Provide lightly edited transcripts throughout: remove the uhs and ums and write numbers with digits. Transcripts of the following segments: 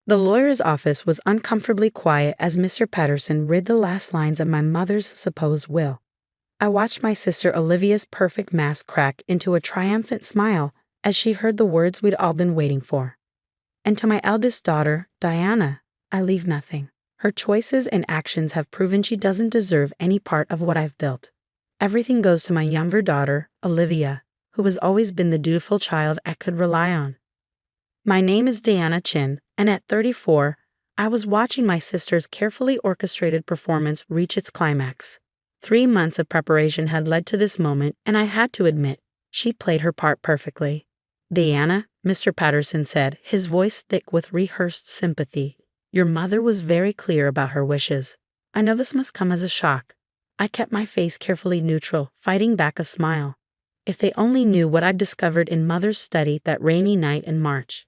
The lawyer's office was uncomfortably quiet as Mr. Patterson read the last lines of my mother's supposed will. I watched my sister Olivia's perfect mask crack into a triumphant smile as she heard the words we'd all been waiting for. And to my eldest daughter, Diana, I leave nothing. Her choices and actions have proven she doesn't deserve any part of what I've built. Everything goes to my younger daughter, Olivia, who has always been the dutiful child I could rely on. My name is Diana Chin, and at 34, I was watching my sister's carefully orchestrated performance reach its climax. 3 months of preparation had led to this moment, and I had to admit, she played her part perfectly. Diana, Mr. Patterson said, his voice thick with rehearsed sympathy, your mother was very clear about her wishes. I know this must come as a shock. I kept my face carefully neutral, fighting back a smile. If they only knew what I'd discovered in Mother's study that rainy night in March.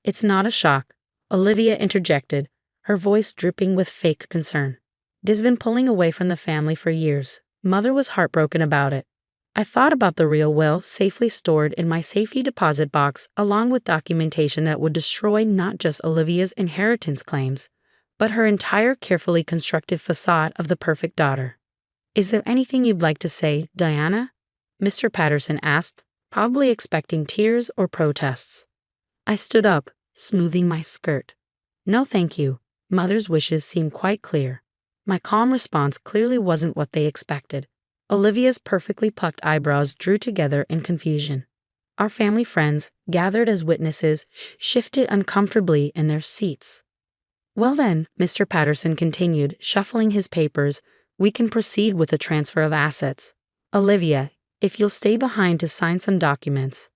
It's not a shock, Olivia interjected, her voice dripping with fake concern. It's been pulling away from the family for years. Mother was heartbroken about it. I thought about the real will safely stored in my safety deposit box along with documentation that would destroy not just Olivia's inheritance claims, but her entire carefully constructed facade of the perfect daughter. Is there anything you'd like to say, Diana? Mr. Patterson asked, probably expecting tears or protests. I stood up, smoothing my skirt. No thank you. Mother's wishes seemed quite clear. My calm response clearly wasn't what they expected. Olivia's perfectly plucked eyebrows drew together in confusion. Our family friends, gathered as witnesses, shifted uncomfortably in their seats. Well then, Mr. Patterson continued, shuffling his papers, we can proceed with the transfer of assets. Olivia, if you'll stay behind to sign some documents.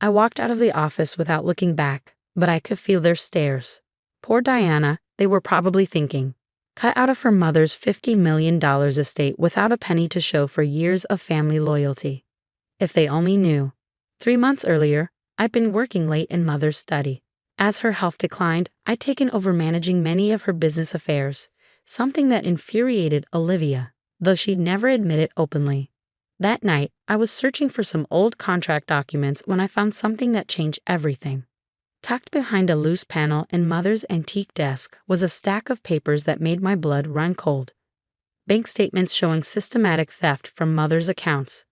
I walked out of the office without looking back, but I could feel their stares. Poor Diana, they were probably thinking. Cut out of her mother's $50 million estate without a penny to show for years of family loyalty. If they only knew. 3 months earlier, I'd been working late in Mother's study. As her health declined, I'd taken over managing many of her business affairs, something that infuriated Olivia, though she'd never admit it openly. That night, I was searching for some old contract documents when I found something that changed everything. Tucked behind a loose panel in Mother's antique desk was a stack of papers that made my blood run cold. Bank statements showing systematic theft from Mother's accounts.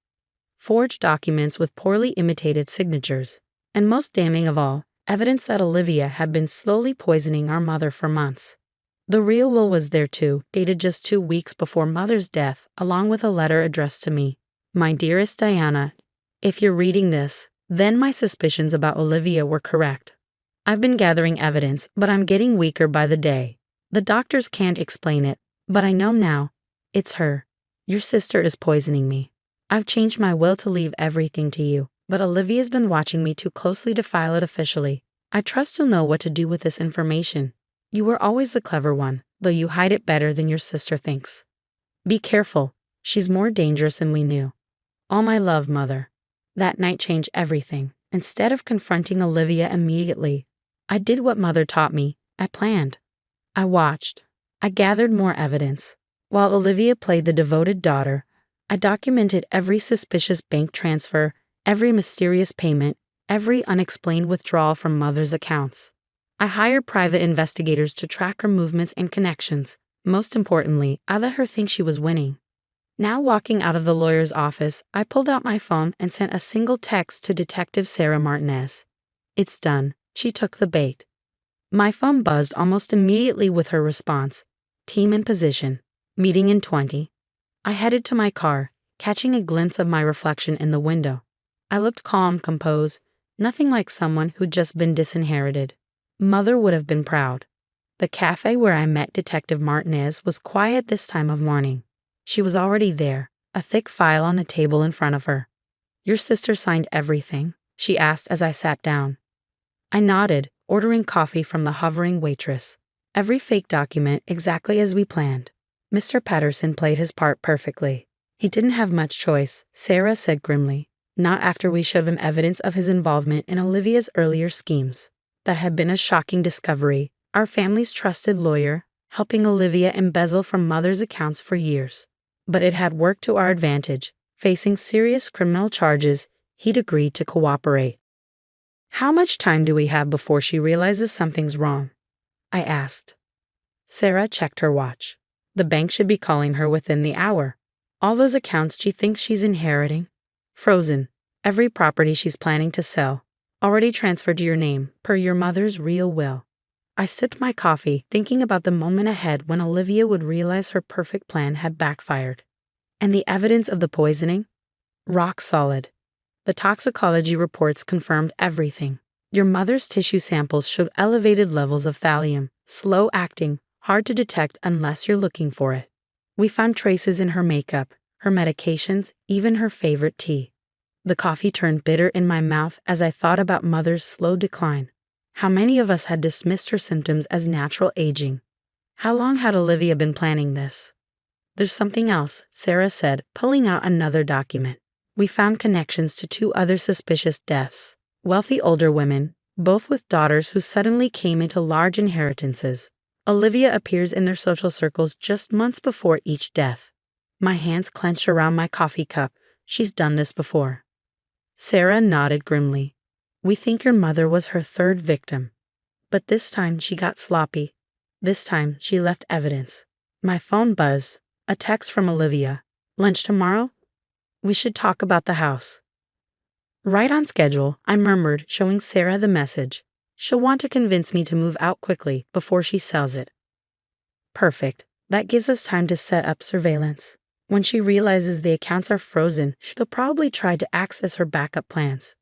Forged documents with poorly imitated signatures. And most damning of all, evidence that Olivia had been slowly poisoning our mother for months. The real will was there too, dated just 2 weeks before Mother's death, along with a letter addressed to me. My dearest Diana, if you're reading this, then my suspicions about Olivia were correct. I've been gathering evidence, but I'm getting weaker by the day. The doctors can't explain it, but I know now. It's her. Your sister is poisoning me. I've changed my will to leave everything to you, but Olivia's been watching me too closely to file it officially. I trust you'll know what to do with this information. You were always the clever one, though you hide it better than your sister thinks. Be careful. She's more dangerous than we knew. All my love, Mother. That night changed everything. Instead of confronting Olivia immediately, I did what Mother taught me. I planned. I watched. I gathered more evidence. While Olivia played the devoted daughter, I documented every suspicious bank transfer, every mysterious payment, every unexplained withdrawal from Mother's accounts. I hired private investigators to track her movements and connections. Most importantly, I let her think she was winning. Now walking out of the lawyer's office, I pulled out my phone and sent a single text to Detective Sarah Martinez. It's done. She took the bait. My phone buzzed almost immediately with her response. Team in position. Meeting in 20. I headed to my car, catching a glimpse of my reflection in the window. I looked calm, composed, nothing like someone who'd just been disinherited. Mother would have been proud. The cafe where I met Detective Martinez was quiet this time of morning. She was already there, a thick file on the table in front of her. Your sister signed everything? She asked as I sat down. I nodded, ordering coffee from the hovering waitress. Every fake document exactly as we planned. Mr. Patterson played his part perfectly. He didn't have much choice, Sarah said grimly. Not after we showed him evidence of his involvement in Olivia's earlier schemes. That had been a shocking discovery. Our family's trusted lawyer, helping Olivia embezzle from Mother's accounts for years. But it had worked to our advantage. Facing serious criminal charges, he'd agreed to cooperate. How much time do we have before she realizes something's wrong? I asked. Sarah checked her watch. The bank should be calling her within the hour. All those accounts she thinks she's inheriting? Frozen. Every property she's planning to sell. Already transferred to your name, per your mother's real will. I sipped my coffee, thinking about the moment ahead when Olivia would realize her perfect plan had backfired. And the evidence of the poisoning? Rock solid. The toxicology reports confirmed everything. Your mother's tissue samples showed elevated levels of thallium, slow acting, hard to detect unless you're looking for it. We found traces in her makeup, her medications, even her favorite tea. The coffee turned bitter in my mouth as I thought about mother's slow decline. How many of us had dismissed her symptoms as natural aging? How long had Olivia been planning this? There's something else, Sarah said, pulling out another document. We found connections to 2 other suspicious deaths. Wealthy older women, both with daughters who suddenly came into large inheritances. Olivia appears in their social circles just months before each death. My hands clenched around my coffee cup. She's done this before. Sarah nodded grimly. We think your mother was her 3rd victim. But this time she got sloppy. This time she left evidence. My phone buzzed. A text from Olivia. Lunch tomorrow? We should talk about the house. Right on schedule, I murmured, showing Sarah the message. She'll want to convince me to move out quickly before she sells it. Perfect. That gives us time to set up surveillance. When she realizes the accounts are frozen, she'll probably try to access her backup plans.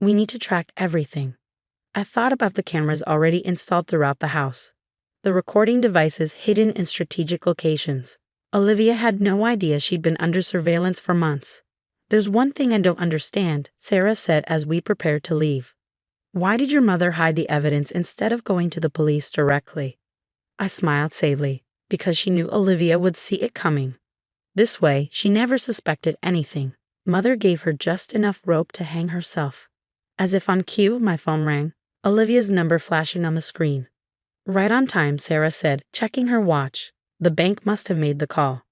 We need to track everything. I thought about the cameras already installed throughout the house. The recording devices hidden in strategic locations. Olivia had no idea she'd been under surveillance for months. There's one thing I don't understand, Sarah said as we prepared to leave. Why did your mother hide the evidence instead of going to the police directly? I smiled sadly, because she knew Olivia would see it coming. This way, she never suspected anything. Mother gave her just enough rope to hang herself. As if on cue, my phone rang, Olivia's number flashing on the screen. Right on time, Sarah said, checking her watch. The bank must have made the call.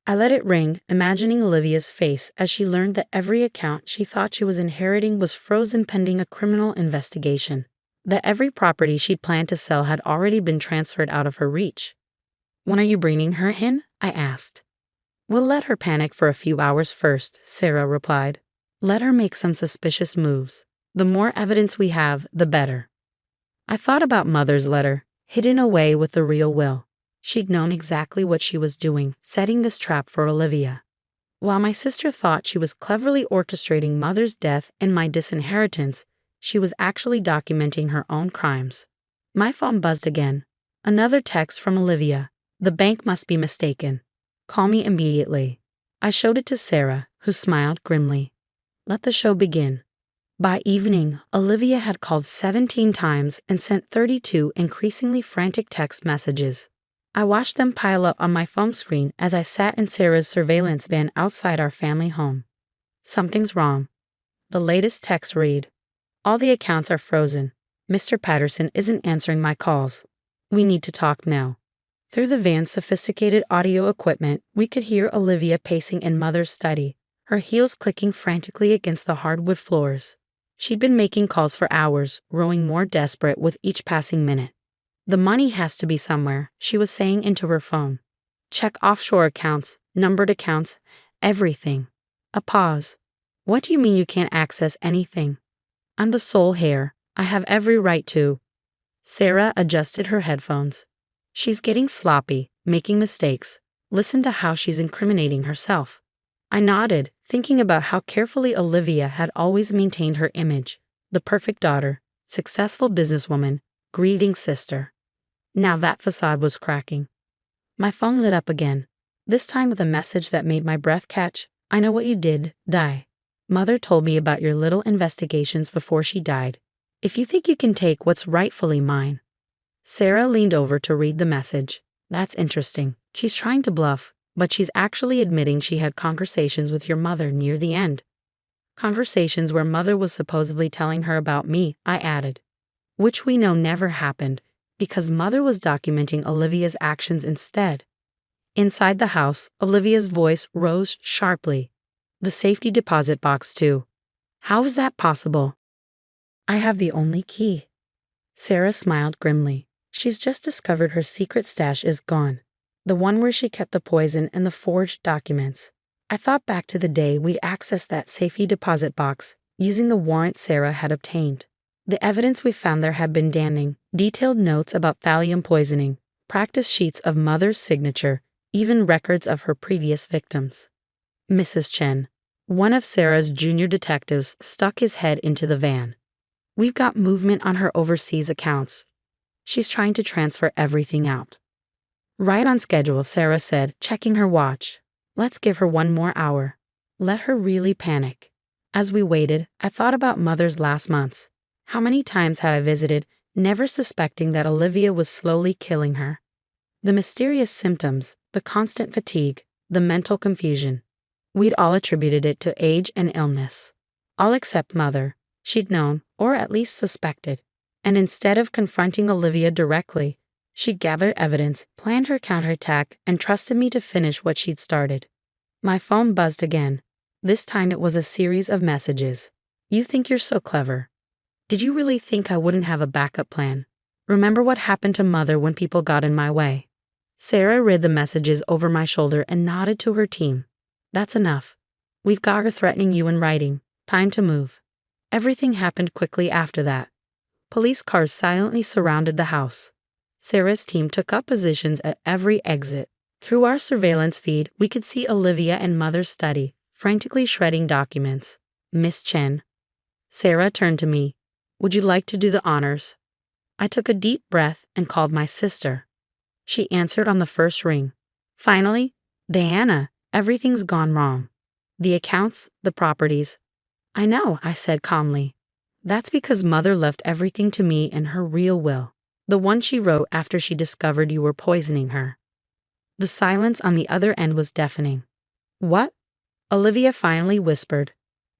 I let it ring, imagining Olivia's face as she learned that every account she thought she was inheriting was frozen pending a criminal investigation. That every property she'd planned to sell had already been transferred out of her reach. When are you bringing her in? I asked. We'll let her panic for a few hours first, Sarah replied. Let her make some suspicious moves. The more evidence we have, the better. I thought about Mother's letter, hidden away with the real will. She'd known exactly what she was doing, setting this trap for Olivia. While my sister thought she was cleverly orchestrating Mother's death and my disinheritance, she was actually documenting her own crimes. My phone buzzed again. Another text from Olivia. The bank must be mistaken. Call me immediately. I showed it to Sarah, who smiled grimly. Let the show begin. By evening, Olivia had called 17 times and sent 32 increasingly frantic text messages. I watched them pile up on my phone screen as I sat in Sarah's surveillance van outside our family home. Something's wrong. The latest text read, all the accounts are frozen. Mr. Patterson isn't answering my calls. We need to talk now. Through the van's sophisticated audio equipment, we could hear Olivia pacing in Mother's study, her heels clicking frantically against the hardwood floors. She'd been making calls for hours, growing more desperate with each passing minute. The money has to be somewhere, she was saying into her phone. Check offshore accounts, numbered accounts, everything. A pause. What do you mean you can't access anything? I'm the sole heir. I have every right to. Sarah adjusted her headphones. She's getting sloppy, making mistakes. Listen to how she's incriminating herself. I nodded, thinking about how carefully Olivia had always maintained her image. The perfect daughter, successful businesswoman, grieving sister. Now that facade was cracking. My phone lit up again, this time with a message that made my breath catch. I know what you did, Di. Mother told me about your little investigations before she died. If you think you can take what's rightfully mine. Sarah leaned over to read the message. That's interesting. She's trying to bluff, but she's actually admitting she had conversations with your mother near the end. Conversations where Mother was supposedly telling her about me, I added. Which we know never happened, because Mother was documenting Olivia's actions instead. Inside the house, Olivia's voice rose sharply. The safety deposit box too. How is that possible? I have the only key. Sarah smiled grimly. She's just discovered her secret stash is gone. The one where she kept the poison and the forged documents. I thought back to the day we'd accessed that safety deposit box, using the warrant Sarah had obtained. The evidence we found there had been damning, detailed notes about thallium poisoning, practice sheets of Mother's signature, even records of her previous victims. Mrs. Chen, one of Sarah's junior detectives, stuck his head into the van. We've got movement on her overseas accounts. She's trying to transfer everything out. Right on schedule, Sarah said, checking her watch. Let's give her one more hour. Let her really panic. As we waited, I thought about Mother's last months. How many times had I visited, never suspecting that Olivia was slowly killing her? The mysterious symptoms, the constant fatigue, the mental confusion. We'd all attributed it to age and illness. All except Mother. She'd known, or at least suspected. And instead of confronting Olivia directly, she'd gathered evidence, planned her counterattack, and trusted me to finish what she'd started. My phone buzzed again. This time it was a series of messages. You think you're so clever. Did you really think I wouldn't have a backup plan? Remember what happened to Mother when people got in my way? Sarah read the messages over my shoulder and nodded to her team. That's enough. We've got her threatening you in writing. Time to move. Everything happened quickly after that. Police cars silently surrounded the house. Sarah's team took up positions at every exit. Through our surveillance feed, we could see Olivia and Mother's study, frantically shredding documents. Miss Chen. Sarah turned to me. Would you like to do the honors? I took a deep breath and called my sister. She answered on the first ring. Finally, Diana, everything's gone wrong. The accounts, the properties. I know, I said calmly. That's because Mother left everything to me in her real will, the one she wrote after she discovered you were poisoning her. The silence on the other end was deafening. What? Olivia finally whispered.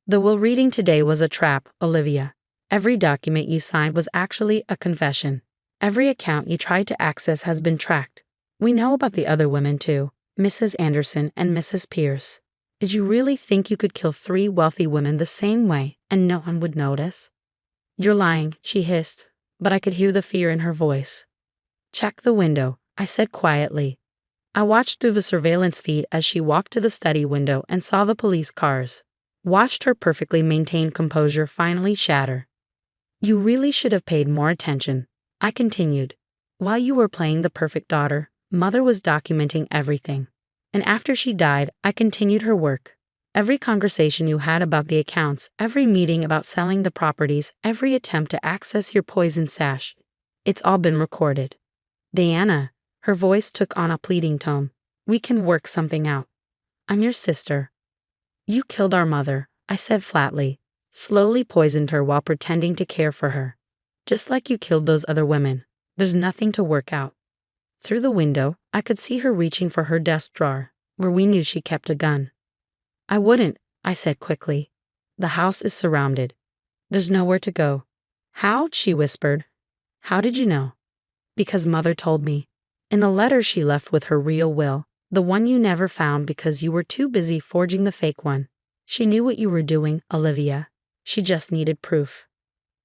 The will reading today was a trap, Olivia. Every document you signed was actually a confession. Every account you tried to access has been tracked. We know about the other women too, Mrs. Anderson and Mrs. Pierce. Did you really think you could kill 3 wealthy women the same way and no one would notice? You're lying, she hissed, but I could hear the fear in her voice. Check the window, I said quietly. I watched through the surveillance feed as she walked to the study window and saw the police cars. Watched her perfectly maintained composure finally shatter. You really should have paid more attention, I continued. While you were playing the perfect daughter, Mother was documenting everything. And after she died, I continued her work. Every conversation you had about the accounts, every meeting about selling the properties, every attempt to access your poison stash, it's all been recorded. Diana, her voice took on a pleading tone. We can work something out. I'm your sister. You killed our mother, I said flatly. Slowly poisoned her while pretending to care for her. Just like you killed those other women. There's nothing to work out. Through the window, I could see her reaching for her desk drawer, where we knew she kept a gun. I wouldn't, I said quickly. The house is surrounded. There's nowhere to go. How? She whispered. How did you know? Because Mother told me. In the letter she left with her real will, the one you never found because you were too busy forging the fake one. She knew what you were doing, Olivia. She just needed proof.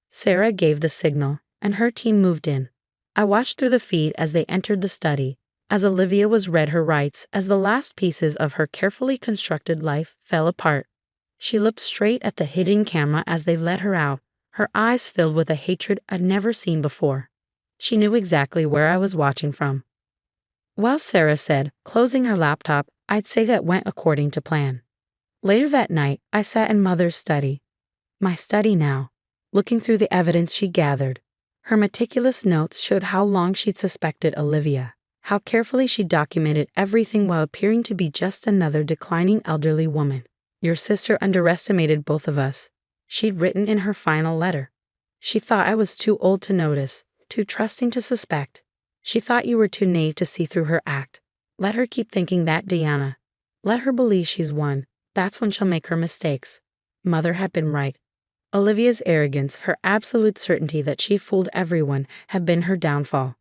Sarah gave the signal, and her team moved in. I watched through the feed as they entered the study, as Olivia was read her rights as the last pieces of her carefully constructed life fell apart. She looked straight at the hidden camera as they let her out, her eyes filled with a hatred I'd never seen before. She knew exactly where I was watching from. Well, Sarah said, closing her laptop, I'd say that went according to plan. Later that night, I sat in Mother's study. My study now, looking through the evidence she gathered. Her meticulous notes showed how long she'd suspected Olivia, how carefully she documented everything while appearing to be just another declining elderly woman. Your sister underestimated both of us, she'd written in her final letter. She thought I was too old to notice, too trusting to suspect. She thought you were too naive to see through her act. Let her keep thinking that, Diana. Let her believe she's won. That's when she'll make her mistakes. Mother had been right. Olivia's arrogance, her absolute certainty that she fooled everyone, had been her downfall.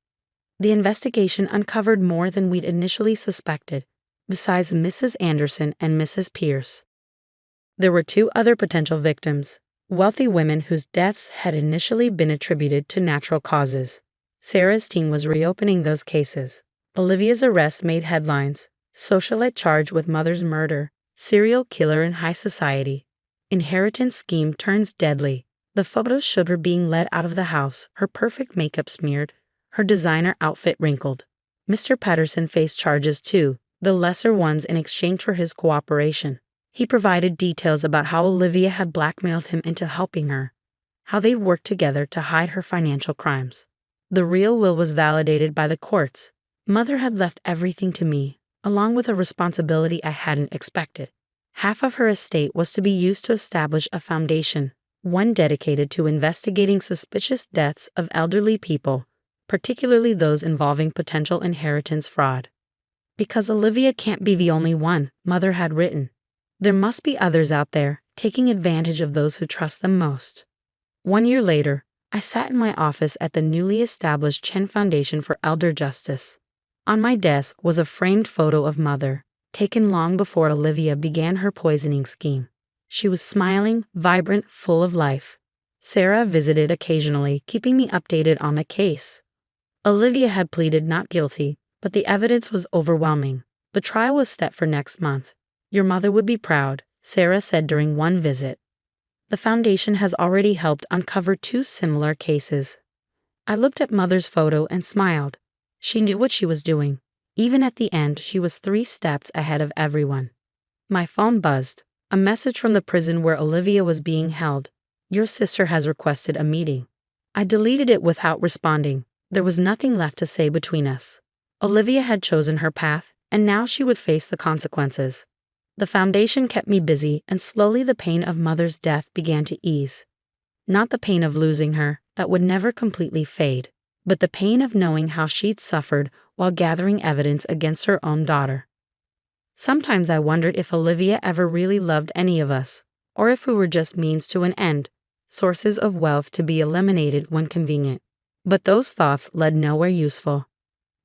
The investigation uncovered more than we'd initially suspected, besides Mrs. Anderson and Mrs. Pierce. There were 2 other potential victims, wealthy women whose deaths had initially been attributed to natural causes. Sarah's team was reopening those cases. Olivia's arrest made headlines. Socialite charged with mother's murder. Serial killer in high society. Inheritance scheme turns deadly. The photos showed her being led out of the house, her perfect makeup smeared, her designer outfit wrinkled. Mr. Patterson faced charges too, the lesser ones in exchange for his cooperation. He provided details about how Olivia had blackmailed him into helping her, how they worked together to hide her financial crimes. The real will was validated by the courts. Mother had left everything to me, along with a responsibility I hadn't expected. Half of her estate was to be used to establish a foundation, one dedicated to investigating suspicious deaths of elderly people, particularly those involving potential inheritance fraud. Because Olivia can't be the only one, Mother had written. There must be others out there, taking advantage of those who trust them most. 1 year later, I sat in my office at the newly established Chen Foundation for Elder Justice. On my desk was a framed photo of Mother, taken long before Olivia began her poisoning scheme. She was smiling, vibrant, full of life. Sarah visited occasionally, keeping me updated on the case. Olivia had pleaded not guilty, but the evidence was overwhelming. The trial was set for next month. Your mother would be proud, Sarah said during one visit. The foundation has already helped uncover 2 similar cases. I looked at Mother's photo and smiled. She knew what she was doing. Even at the end, she was 3 steps ahead of everyone. My phone buzzed. A message from the prison where Olivia was being held. Your sister has requested a meeting. I deleted it without responding. There was nothing left to say between us. Olivia had chosen her path, and now she would face the consequences. The foundation kept me busy, and slowly the pain of Mother's death began to ease. Not the pain of losing her, that would never completely fade, but the pain of knowing how she'd suffered while gathering evidence against her own daughter. Sometimes I wondered if Olivia ever really loved any of us, or if we were just means to an end, sources of wealth to be eliminated when convenient. But those thoughts led nowhere useful.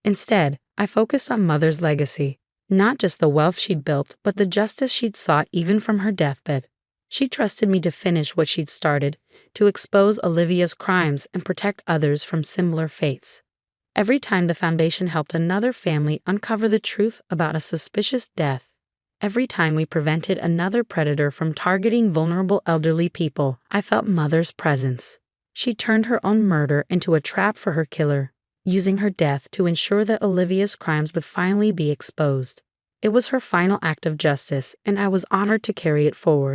Instead, I focused on Mother's legacy. Not just the wealth she'd built, but the justice she'd sought even from her deathbed. She trusted me to finish what she'd started, to expose Olivia's crimes and protect others from similar fates. Every time the foundation helped another family uncover the truth about a suspicious death, every time we prevented another predator from targeting vulnerable elderly people, I felt Mother's presence. She turned her own murder into a trap for her killer, using her death to ensure that Olivia's crimes would finally be exposed. It was her final act of justice, and I was honored to carry it forward.